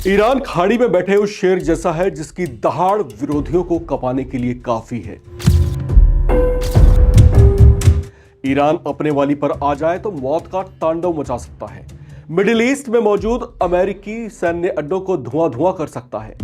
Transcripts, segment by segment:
Iran खाड़ी में बैठे उस शेर जैसा है जिसकी दहाड़ विरोधियों को कपाने के लिए काफी है। ईरान अपने वाली पर आ जाए तो मौत का तांडव मचा सकता है। मिडिल ईस्ट में मौजूद अमेरिकी सैन्य अड्डों को धुआं धुआं कर सकता है।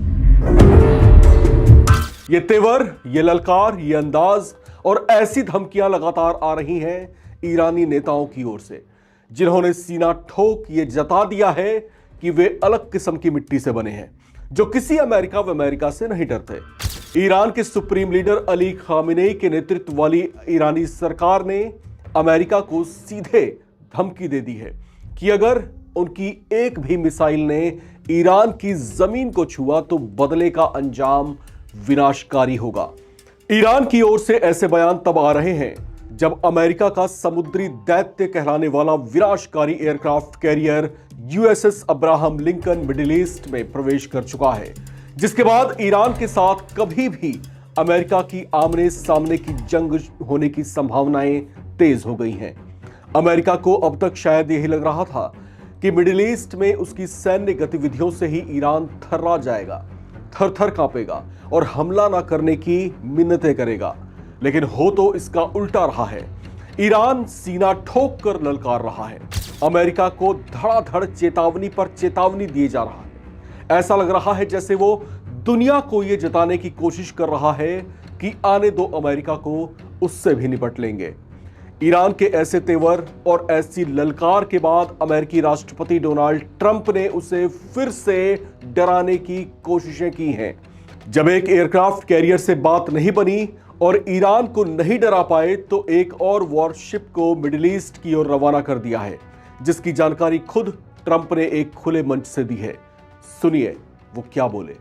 ये तेवर, ये ललकार, ये अंदाज और ऐसी धमकियां लगातार आ रही हैं ईरानी नेताओं की ओर से, जिन्होंने सीना ठोक ये जता दिया है कि वे अलग किस्म की मिट्टी से बने हैं, जो किसी अमेरिका से नहीं डरते। ईरान के सुप्रीम लीडर अली खामेनेई के नेतृत्व वाली ईरानी सरकार ने अमेरिका को सीधे धमकी दे दी है कि अगर उनकी एक भी मिसाइल ने ईरान की जमीन को छुआ तो बदले का अंजाम विनाशकारी होगा। ईरान की ओर से ऐसे बयान तब आ रहे हैं जब अमेरिका का समुद्री दैत्य कहलाने वाला विनाशकारी aircraft carrier USS Abraham Lincoln middle east में प्रवेश कर चुका है, जिसके बाद ईरान के साथ कभी भी अमेरिका की आमने सामने की जंग होने की संभावनाएं तेज हो गई हैं। अमेरिका को अब तक शायद यही लग रहा था कि मिडिल ईस्ट में उसकी सैन्य गतिविधियों से ही ईरान थर्रा जाएगा, थर थर कांपेगा और हमला ना करने की मिन्नतें करेगा, लेकिन हो तो इसका उल्टा रहा है। ईरान सीना ठोक कर ललकार रहा है, अमेरिका को धड़ाधड़ चेतावनी पर चेतावनी दिए जा रहा है। ऐसा लग रहा है जैसे वो दुनिया को यह जताने की कोशिश कर रहा है कि आने दो, अमेरिका को उससे भी निपट लेंगे। ईरान के ऐसे तेवर और ऐसी ललकार के बाद अमेरिकी राष्ट्रपति डोनाल्ड ट्रंप ने उसे फिर से डराने की कोशिशें की हैं। जब एक एयरक्राफ्ट कैरियर से बात नहीं बनी और ईरान को नहीं डरा पाए तो एक और वॉरशिप को मिडिल ईस्ट की ओर रवाना कर दिया है, जिसकी जानकारी खुद ट्रंप ने एक खुले मंच से दी है। सुनिए वो क्या बोले।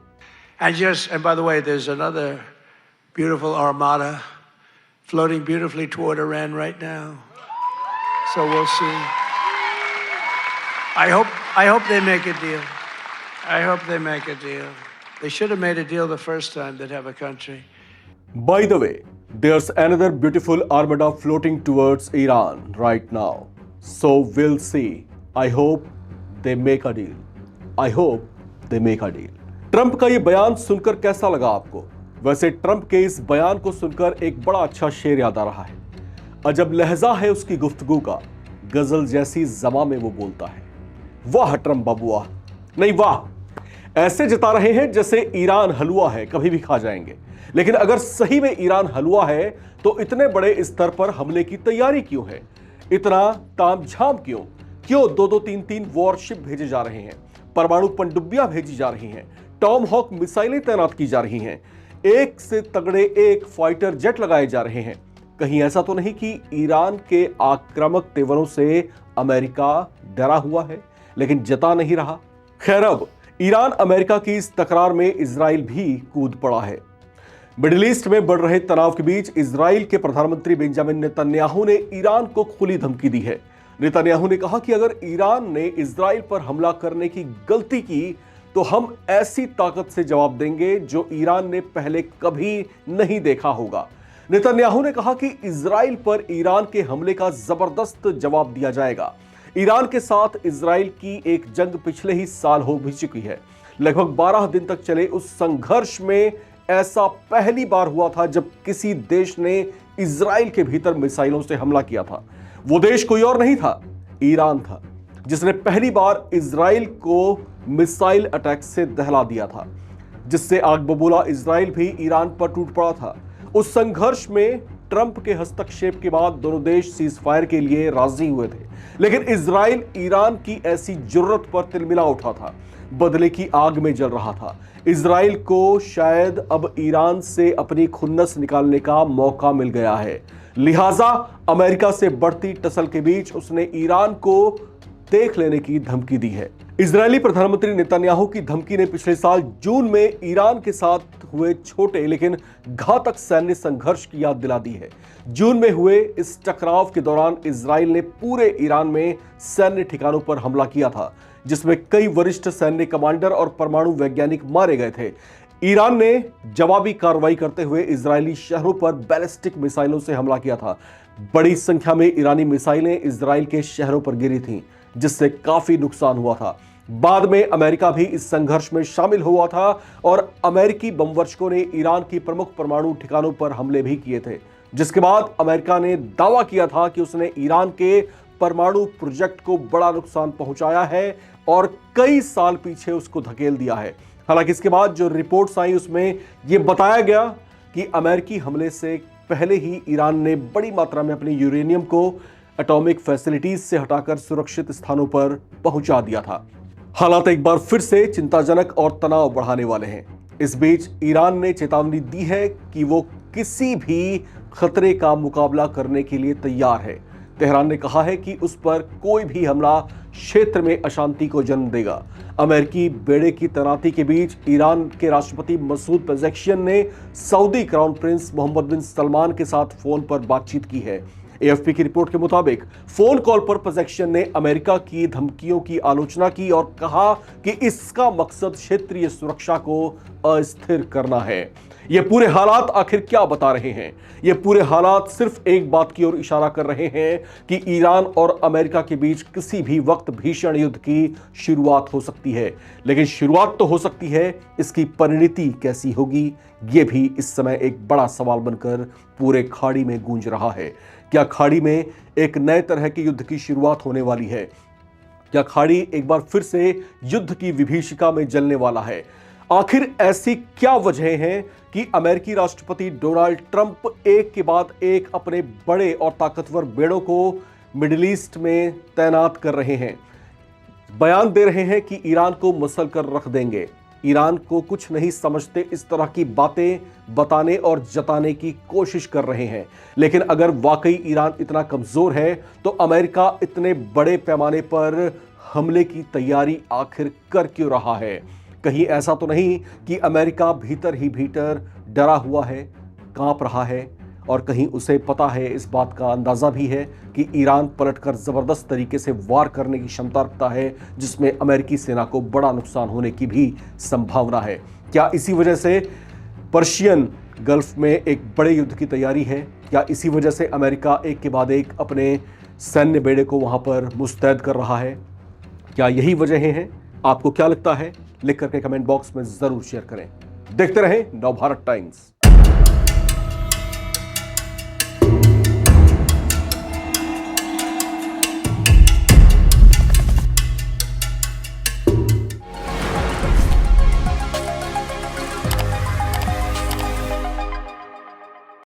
And by the way, there's another beautiful armada floating beautifully toward Iran right now. So we'll see. I hope they make a deal. I hope they make a deal. They should have made a deal the first time they'd have a country. By the way, there's another beautiful armada floating towards Iran right now. So we'll see. I hope they make a deal. I hope they make a deal. Trump का ये बयान सुनकर कैसा लगा आपको? वैसे Trump के इस बयान को सुनकर एक बड़ा अच्छा शेर याद आ रहा है। अजब लहजा है उसकी गुफ्तगू का, गजल जैसी ज़बां में वो बोलता है। वाह ट्रंप बाबू वाह, नहीं वाह। ऐसे जता रहे हैं जैसे ईरान हलवा है, कभी भी खा जाएंगे। लेकिन अगर सही में ईरान हलवा है तो इतने बड़े स्तर पर हमले की तैयारी क्यों है? इतना तामझाम क्यों? क्यों 2-2, 3-3 वॉरशिप भेजे जा रहे हैं, परमाणु पनडुब्बियां भेजी जा रही हैं, टॉम हॉक मिसाइलें तैनात की जा रही हैं, एक से तगड़े एक फाइटर जेट लगाए जा रहे हैं? कहीं ऐसा तो नहीं कि ईरान के आक्रामक तेवरों से अमेरिका डरा हुआ है लेकिन जता नहीं रहा? खैर, अब ईरान अमेरिका की इस तकरार में इजराइल भी कूद पड़ा है। मिडिल ईस्ट में बढ़ रहे तनाव के बीच इजराइल के प्रधानमंत्री बेंजामिन नेतन्याहू ने ईरान को खुली धमकी दी है। नेतन्याहू ने कहा कि अगर ईरान ने इजराइल पर हमला करने की गलती की तो हम ऐसी ताकत से जवाब देंगे जो ईरान ने पहले कभी नहीं देखा होगा। नेतन्याहू ने कहा कि इजराइल पर ईरान के हमले का जबरदस्त जवाब दिया जाएगा। ईरान के साथ इजराइल की एक जंग पिछले ही साल हो भी चुकी है। लगभग 12 दिन तक चले उस संघर्ष में ऐसा पहली बार हुआ था जब किसी देश ने इजराइल के भीतर मिसाइलों से हमला किया था। वो देश कोई और नहीं था, ईरान था, जिसने पहली बार इजराइल को मिसाइल अटैक से दहला दिया था, जिससे आग बबूला इजराइल भी ईरान पर टूट पड़ा था। उस संघर्ष में ट्रंप के हस्तक्षेप के बाद दोनों देश सीजफायर के लिए राजी हुए थे, लेकिन इजराइल ईरान की ऐसी जुर्रत पर तिलमिला उठा था, बदले की आग में जल रहा था। इजराइल को शायद अब ईरान से अपनी खुन्नस निकालने का मौका मिल गया है, लिहाजा अमेरिका से बढ़ती टसल के बीच उसने ईरान को देख लेने की धमकी दी है। इजरायली प्रधानमंत्री नेतन्याहू की धमकी ने पिछले साल जून में ईरान के साथ हुए छोटे लेकिन घातक सैन्य संघर्ष की याद दिला दी है। जून में हुए इस टकराव के दौरान इजराइल ने पूरे ईरान में सैन्य ठिकानों पर हमला किया था, जिसमें कई वरिष्ठ सैन्य कमांडर और परमाणु वैज्ञानिक मारे गए थे। ईरान ने जवाबी कार्रवाई करते हुए इजरायली शहरों पर बैलिस्टिक मिसाइलों से हमला किया था। बड़ी संख्या में ईरानी मिसाइलें इजराइल के शहरों पर गिरी थीं, जिससे काफी नुकसान हुआ था। बाद में अमेरिका भी इस संघर्ष में शामिल हुआ था और अमेरिकी बमवर्षकों ने ईरान की प्रमुख परमाणु ठिकानों पर हमले भी किए थे, जिसके बाद अमेरिका ने दावा किया था कि उसने ईरान के परमाणु प्रोजेक्ट को बड़ा नुकसान पहुंचाया है और कई साल पीछे उसको धकेल दिया है। हालांकि इसके बाद जो रिपोर्ट्स आई उसमें यह बताया गया कि अमेरिकी हमले से पहले ही ईरान ने बड़ी मात्रा में अपनी यूरेनियम को एटॉमिक फैसिलिटीज से हटाकर सुरक्षित स्थानों पर पहुंचा दिया था। हालात एक बार फिर से चिंताजनक और तनाव बढ़ाने वाले हैं। इस बीच ईरान ने चेतावनी दी है कि वो किसी भी खतरे का मुकाबला करने के लिए तैयार है। तेहरान ने कहा है कि उस पर कोई भी हमला क्षेत्र में अशांति को जन्म देगा। अमेरिकी बेड़े की तैनाती के बीच ईरान के राष्ट्रपति मसूद पेज़ेश्कियान ने सऊदी क्राउन प्रिंस मोहम्मद बिन सलमान के साथ फोन पर बातचीत की है। एएफपी की रिपोर्ट के मुताबिक फोन कॉल पर पेज़ेश्कियान ने अमेरिका की धमकियों की आलोचना की और कहा कि इसका मकसद क्षेत्रीय सुरक्षा को अस्थिर करना है। ये पूरे हालात आखिर क्या बता रहे हैं? ये पूरे हालात सिर्फ एक बात की ओर इशारा कर रहे हैं कि ईरान और अमेरिका के बीच किसी भी वक्त भीषण युद्ध की शुरुआत हो सकती है। लेकिन शुरुआत तो हो सकती है, इसकी परिणति कैसी होगी ये भी इस समय एक बड़ा सवाल बनकर पूरे खाड़ी में गूंज रहा है। क्या खाड़ी में एक नए तरह के युद्ध की शुरुआत होने वाली है? क्या खाड़ी एक बार फिर से युद्ध की विभीषिका में जलने वाला है? आखिर ऐसी क्या वजह हैं कि अमेरिकी राष्ट्रपति डोनाल्ड ट्रंप एक के बाद एक अपने बड़े और ताकतवर बेड़ों को मिडिल ईस्ट में तैनात कर रहे हैं, बयान दे रहे हैं कि ईरान को मसल कर रख देंगे, ईरान को कुछ नहीं समझते, इस तरह की बातें बताने और जताने की कोशिश कर रहे हैं। लेकिन अगर वाकई ईरान इतना कमजोर है तो अमेरिका इतने बड़े पैमाने पर हमले की तैयारी आखिर कर क्यों रहा है? कहीं ऐसा तो नहीं कि अमेरिका भीतर ही भीतर डरा हुआ है, कांप रहा है और कहीं उसे पता है, इस बात का अंदाजा भी है कि ईरान पलटकर जबरदस्त तरीके से वार करने की क्षमता रखता है, जिसमें अमेरिकी सेना को बड़ा नुकसान होने की भी संभावना है। क्या इसी वजह से पर्शियन गल्फ में एक बड़े युद्ध की तैयारी है? क्या इसी वजह से अमेरिका एक के बाद एक अपने सैन्य बेड़े को वहां पर मुस्तैद कर रहा है? क्या यही वजह हैं? आपको क्या लगता है? लिख करके कमेंट बॉक्स में जरूर शेयर करें। देखते रहें नवभारत टाइम्स।